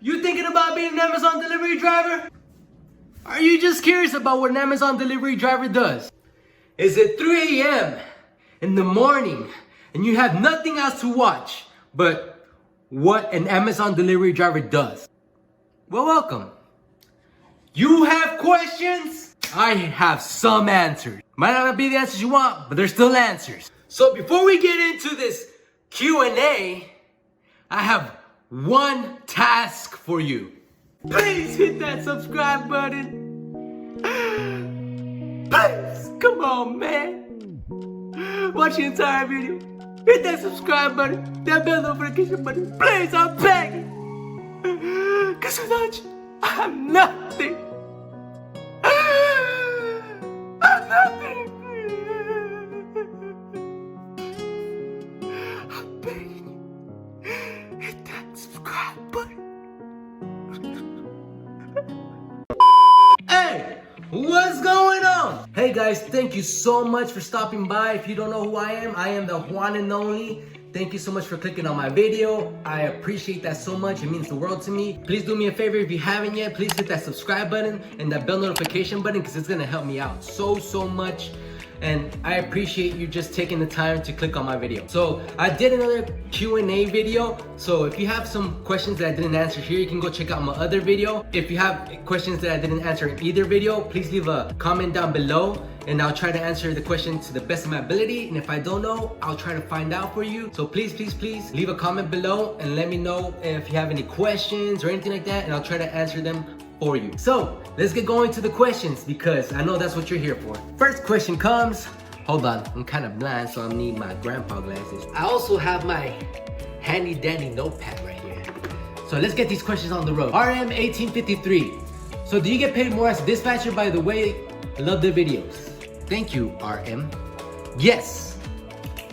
You thinking about being an Amazon delivery driver? Are you just curious about what an Amazon delivery driver does? Is it 3 a.m. in the morning and you have nothing else to watch but what an Amazon delivery driver does? Well, welcome. You have questions? I have some answers. Might not be the answers you want, but they're still answers. So before we get into this Q&A, I have one task for you. Please hit that subscribe button. Please, come on, man. Watch the entire video. Hit that subscribe button, that bell notification button. Please, I'm begging. Cause without you, I'm nothing. I'm nothing. I'm begging you. Hit that subscribe button. Hey, what's going on? Hey guys, thank you so much for stopping by. If you don't know who I am the one and only. Thank you so much for clicking on my video. I appreciate that so much. It means the world to me. Please do me a favor if you haven't yet. Please hit that subscribe button and that bell notification button because it's gonna help me out so much. And I appreciate you just taking the time to click on my video. So I did another Q&A video. So if you have some questions that I didn't answer here, you can go check out my other video. If you have questions that I didn't answer in either video, please leave a comment down below and I'll try to answer the question to the best of my ability. And if I don't know, I'll try to find out for you. So please leave a comment below and let me know if you have any questions or anything like that, and I'll try to answer them for you. So let's get going to the questions because I know that's what you're here for. First question comes, hold on, I'm kind of blind, so I need my grandpa glasses. I also have my handy dandy notepad right here. So let's get these questions on the road. RM1853. So do you get paid more as a dispatcher? By the way, I love the videos. Thank you, RM. Yes,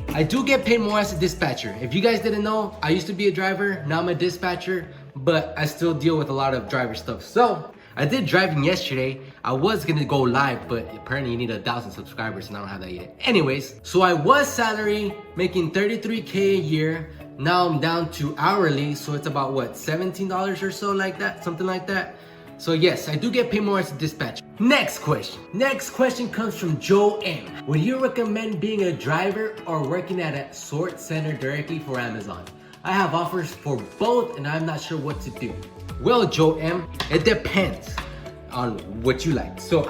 I do get paid more as a dispatcher. If you guys didn't know, I used to be a driver, now I'm a dispatcher, but I still deal with a lot of driver stuff. So I did driving yesterday. I was gonna go live, but apparently you need 1,000 subscribers and I don't have that yet. Anyways, so I was salary making $33K a year. Now I'm down to hourly, so it's about what, $17 or so, like that, something like that. So yes, I do get paid more as a dispatcher. Next question. Next question comes from Joe M. Would you recommend being a driver or working at a sort center directly for Amazon? I have offers for both and I'm not sure what to do. Well, Joe M, it depends on what you like. So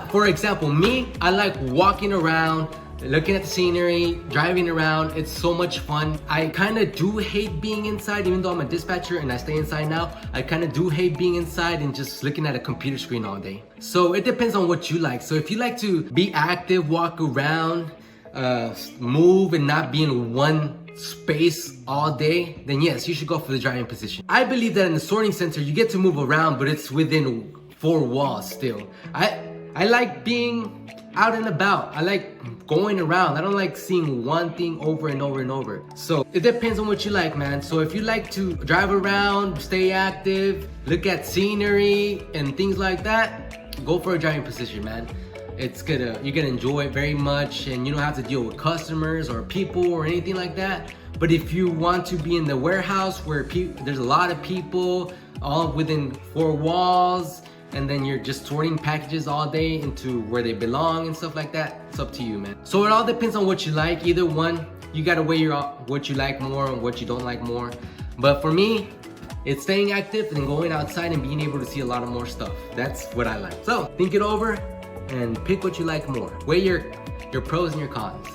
for example, me, I like walking around, looking at the scenery, driving around. It's so much fun. I kind of do hate being inside, even though I'm a dispatcher and I stay inside now. I kind of do hate being inside and just looking at a computer screen all day. So it depends on what you like. So if you like to be active, walk around, move and not be in one space all day, then yes, you should go for the driving position. I believe that in the sorting center, you get to move around, but it's within 4 walls still. I like being out and about. I like going around. I don't like seeing one thing over and over and over. So it depends on what you like, man. So if you like to drive around, stay active, look at scenery and things like that, go for a driving position, man. You're gonna enjoy it very much, and you don't have to deal with customers or people or anything like that. But if you want to be in the warehouse where there's a lot of people all within 4 walls, and then you're just sorting packages all day into where they belong and stuff like that, it's up to you, man. So it all depends on what you like. Either one, you gotta weigh what you like more and what you don't like more. But for me, it's staying active and going outside and being able to see a lot of more stuff. That's what I like. So think it over and pick what you like more. Weigh your pros and your cons.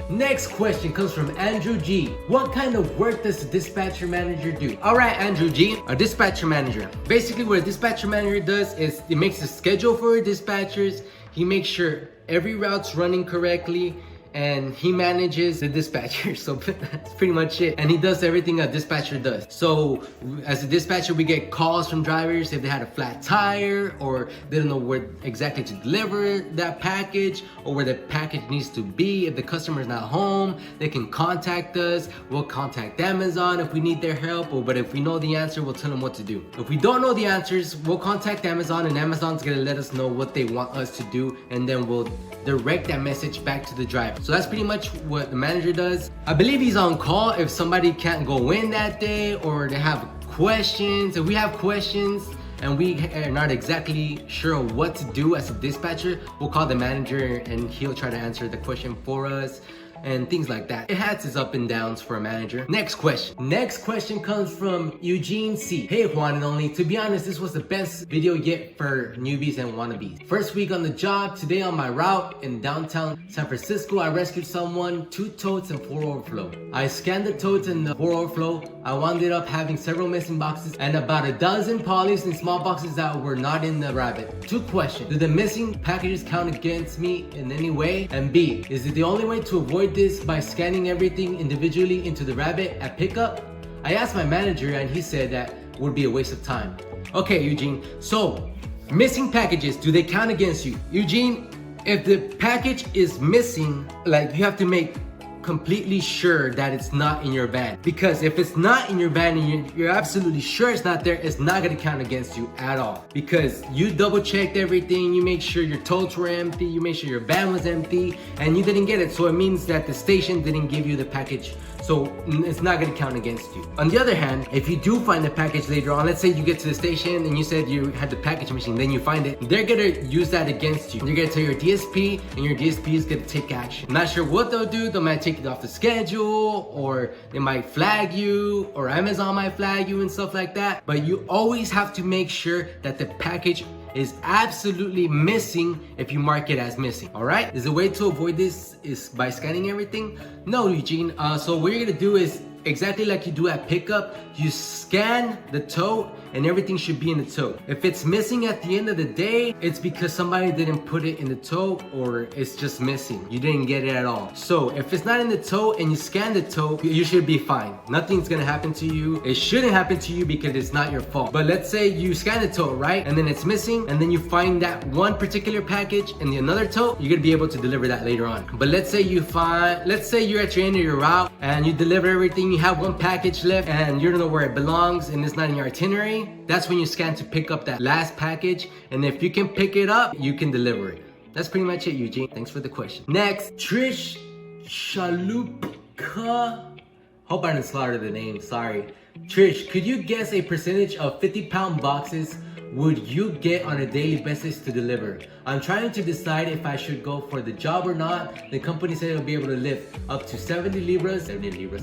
Next question comes from Andrew G. What kind of work does a dispatcher manager do? All right, Andrew G, a dispatcher manager. Basically what a dispatcher manager does is it makes a schedule for dispatchers. He makes sure every route's running correctly, and he manages the dispatcher. So that's pretty much it. And he does everything a dispatcher does. So as a dispatcher, we get calls from drivers if they had a flat tire or they don't know where exactly to deliver that package or where the package needs to be. If the customer's not home, they can contact us. We'll contact Amazon if we need their help, but if we know the answer, we'll tell them what to do. If we don't know the answers, we'll contact Amazon, and Amazon's gonna let us know what they want us to do, and then we'll direct that message back to the driver. So that's pretty much what the manager does. I believe he's on call if somebody can't go in that day or they have questions, if we have questions and we are not exactly sure what to do as a dispatcher, we'll call the manager and he'll try to answer the question for us and things like that. It has its up and downs for a manager. Next question. Next question comes from Eugene C. Hey Juan and Only, to be honest, this was the best video yet for newbies and wannabes. First week on the job, today on my route in downtown San Francisco, I rescued someone, 2 totes and 4 overflow. I scanned the totes and the 4 overflow. I wound up having several missing boxes and about a dozen polys and small boxes that were not in the rabbit. 2 questions. Do the missing packages count against me in any way? And B, is it the only way to avoid this by scanning everything individually into the rabbit at pickup? I asked my manager and he said that would be a waste of time. Okay, Eugene, so missing packages, do they count against you? Eugene, if the package is missing, like you have to make completely sure that it's not in your van, because if it's not in your van and you're absolutely sure it's not there, it's not going to count against you at all, because you double checked everything, you make sure your totes were empty, you made sure your van was empty, and you didn't get it, so it means that the station didn't give you the package, so it's not going to count against you. On the other hand, if you do find the package later on, let's say you get to the station and you said you had the package machine, then you find it, they're going to use that against you. They're going to tell your DSP and your DSP is going to take action. I'm not sure what they'll do. They might take it off the schedule, or they might flag you, or Amazon might flag you and stuff like that. But you always have to make sure that the package is absolutely missing if you mark it as missing. All right, is the way to avoid this is by scanning everything? No, Eugene. So what you're gonna do is exactly like you do at pickup. You scan the tote and everything should be in the tote. If it's missing at the end of the day, it's because somebody didn't put it in the tote, or it's just missing. You didn't get it at all. So if it's not in the tote and you scan the tote, you should be fine. Nothing's gonna happen to you. It shouldn't happen to you because it's not your fault. But let's say you scan the tote, right? And then it's missing, and then you find that one particular package in the another tote, you're gonna be able to deliver that later on. But let's say you're at your end of your route and you deliver everything, you have one package left and you don't know where it belongs and it's not in your itinerary. That's when you scan to pick up that last package, and if you can pick it up, you can deliver it. That's pretty much it, Eugene. Thanks for the question. Next, Trish Shalupka. Hope I didn't slaughter the name, sorry. Trish, could you guess a percentage of 50-pound boxes would you get on a daily basis to deliver? I'm trying to decide if I should go for the job or not. The company said it'll be able to lift up to 70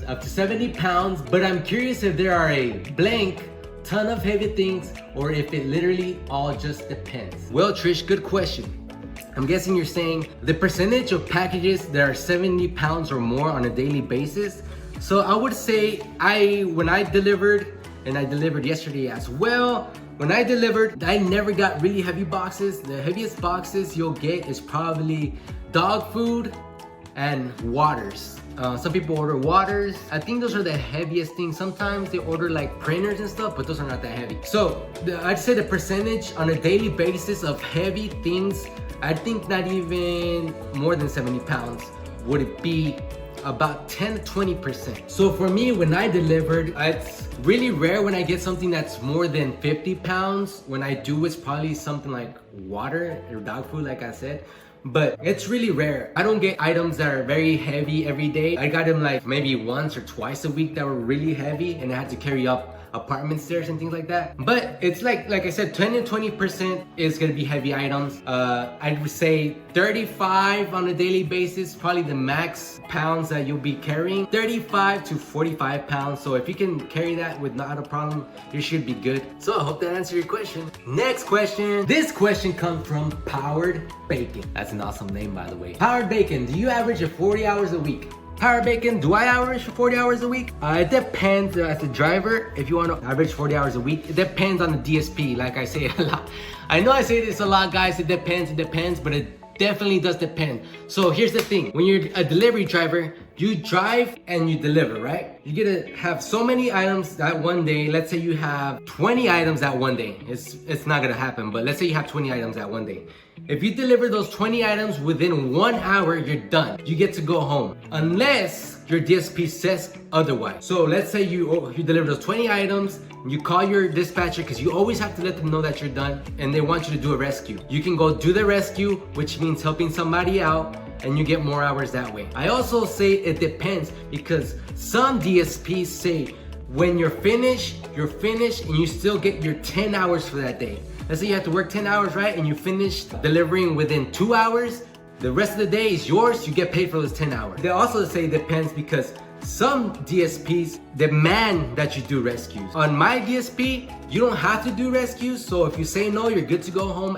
up to 70 pounds, but I'm curious if there are a blank ton of heavy things or if it literally all just depends. Well, Trish, good question. I'm guessing you're saying the percentage of packages that are 70 pounds or more on a daily basis. So I would say when I delivered, and I delivered yesterday as well, when I delivered, I never got really heavy boxes. The heaviest boxes you'll get is probably dog food and waters. Some people order waters. I think those are the heaviest things. Sometimes they order like printers and stuff, but those are not that heavy. So I'd say the percentage on a daily basis of heavy things, I think not even more than 70 pounds would it be about 10 to 20%. So for me, when I delivered, it's really rare when I get something that's more than 50 pounds. When I do, it's probably something like water or dog food, like I said. But it's really rare. I don't get items that are very heavy every day. I got them like maybe once or twice a week that were really heavy, and I had to carry up apartment stairs and things like that. But it's like I said, 10 to 20% is gonna be heavy items. I would say 35 on a daily basis, probably the max pounds that you'll be carrying. 35 to 45 pounds. So if you can carry that with not a problem, you should be good. So I hope that answered your question. Next question. This question comes from Powered Bacon. That's an awesome name, by the way. Powered Bacon, do you average 40 hours a week? Powered Bacon, do I average 40 hours a week? It depends as a driver. If you want to average 40 hours a week, it depends on the DSP. Like I say a lot. I know I say this a lot, guys. It depends, but it definitely does depend. So here's the thing. When you're a delivery driver, you drive and you deliver, right? You get to have so many items that one day. Let's say you have 20 items that one day. It's not gonna happen, but let's say you have 20 items that one day. If you deliver those 20 items within 1 hour, you're done. You get to go home. Unless your DSP says otherwise. So let's say you deliver those 20 items, you call your dispatcher, because you always have to let them know that you're done, and they want you to do a rescue. You can go do the rescue, which means helping somebody out, and you get more hours that way. I also say it depends, because some DSPs say when you're finished and you still get your 10 hours for that day. Let's say you have to work 10 hours, right? And you finish delivering within 2 hours. The rest of the day is yours. You get paid for those 10 hours. They also say it depends because some DSPs demand that you do rescues. On my DSP, you don't have to do rescues. So if you say no, you're good to go home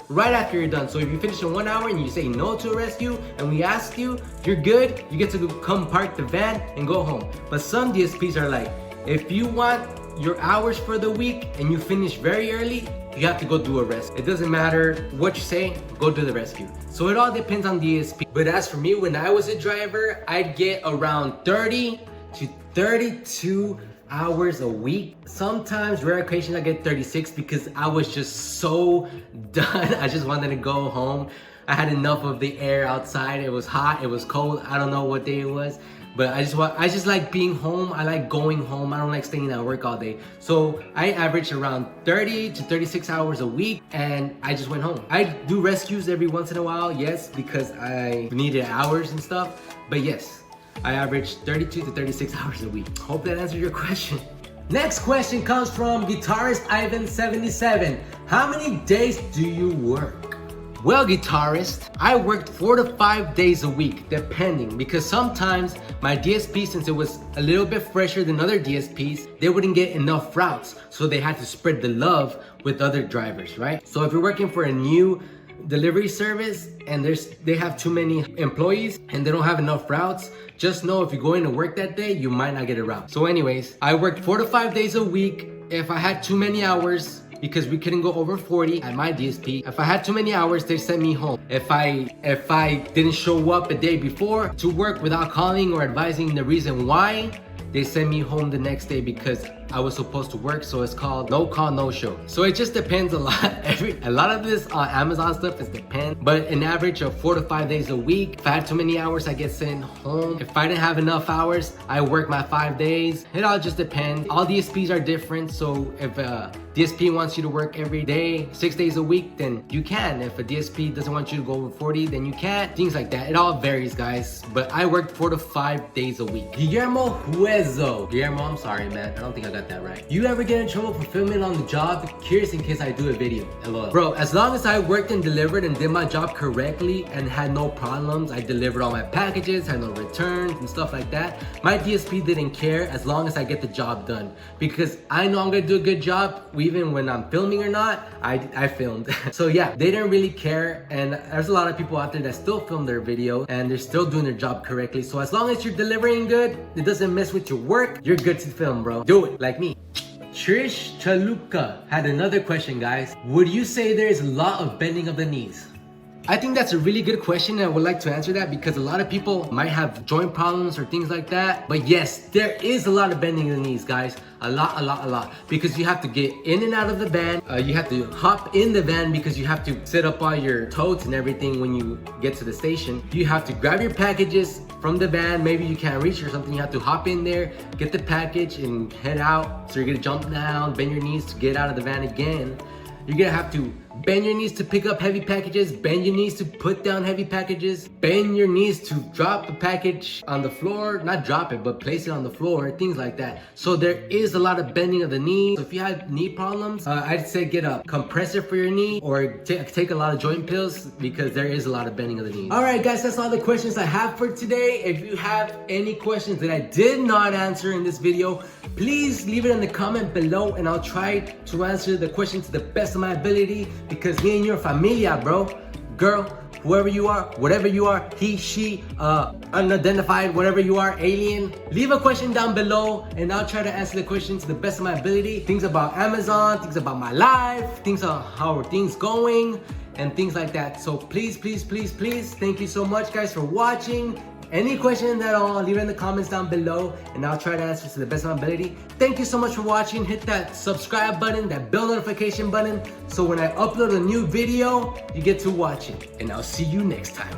right after you're done. So if you finish in 1 hour and you say no to a rescue and we ask you, you're good. You get to come park the van and go home. But some DSPs are like, if you want your hours for the week and you finish very early, you have to go do a rescue. It doesn't matter what you say, go do the rescue. So it all depends on DSP. But as for me, when I was a driver, I'd get around 30 to 32 hours a week. Sometimes, rare occasions, I get 36 because I was just so done. I just wanted to go home. I had enough of the air outside. It was hot, it was cold. I don't know what day it was. But I just like being home. I like going home. I don't like staying at work all day. So I average around 30 to 36 hours a week and I just went home. I do rescues every once in a while, yes, because I needed hours and stuff. But yes, I average 32 to 36 hours a week. Hope that answered your question. Next question comes from guitarist Ivan77. How many days do you work? Well, guitarist, I worked 4 to 5 days a week, depending, because sometimes my DSP, since it was a little bit fresher than other DSPs, they wouldn't get enough routes, so they had to spread the love with other drivers, right? So if you're working for a new delivery service and they have too many employees and they don't have enough routes, just know if you go into work that day, you might not get a route. So anyways, I worked 4 to 5 days a week. If I had too many hours, because we couldn't go over 40 at my DSP. If I had too many hours, they sent me home. If I didn't show up a day before to work without calling or advising the reason why, they sent me home the next day because I was supposed to work, so it's called no call, no show. So it just depends a lot. A lot of this Amazon stuff is depend, but an average of 4 to 5 days a week. If I had too many hours, I get sent home. If I didn't have enough hours, I work my 5 days. It all just depends. All DSPs are different, so if a DSP wants you to work every day, 6 days a week, then you can. If a DSP doesn't want you to go over 40, then you can't. Things like that. It all varies, guys. But I worked 4 to 5 days a week. Guillermo Huezo. Guillermo, I'm sorry, man. I don't think I got that right. You ever get in trouble for filming on the job? Curious in case I do a video. LOL. Bro, as long as I worked and delivered and did my job correctly and had no problems, I delivered all my packages, had no returns and stuff like that, my DSP didn't care as long as I get the job done. Because I know I'm gonna do a good job, even when I'm filming or not, I filmed. So yeah, they didn't really care, and there's a lot of people out there that still film their video and they're still doing their job correctly. So as long as you're delivering good, it doesn't mess with your work, you're good to film, bro. Do it, like me. Trish Chaluka had another question, guys. Would you say there is a lot of bending of the knees? I think that's a really good question, and I would like to answer that because a lot of people might have joint problems or things like that. But yes, there is a lot of bending of the knees, guys. A lot. Because you have to get in and out of the van. You have to hop in the van because you have to set up all your totes and everything when you get to the station. You have to grab your packages from the van. Maybe you can't reach or something. You have to hop in there, get the package, and head out. So you're gonna jump down, bend your knees to get out of the van again. You're gonna have to bend your knees to pick up heavy packages, bend your knees to put down heavy packages, bend your knees to drop the package on the floor, not drop it, but place it on the floor, things like that. So there is a lot of bending of the knee. So if you have knee problems, I'd say get a compressor for your knee or take a lot of joint pills because there is a lot of bending of the knee. All right, guys, that's all the questions I have for today. If you have any questions that I did not answer in this video, please leave it in the comment below and I'll try to answer the question to the best of my ability. Because me and your familia, bro, girl, whoever you are, whatever you are, he, she, unidentified, whatever you are, alien, leave a question down below and I'll try to answer the question to the best of my ability. Things about Amazon, things about my life, things on how are things going, and things like that. So please, thank you so much, guys, for watching. Any questions at all, leave it in the comments down below and I'll try to answer to the best of my ability. Thank you so much for watching. Hit that subscribe button, that bell notification button, so when I upload a new video, you get to watch it. And I'll see you next time.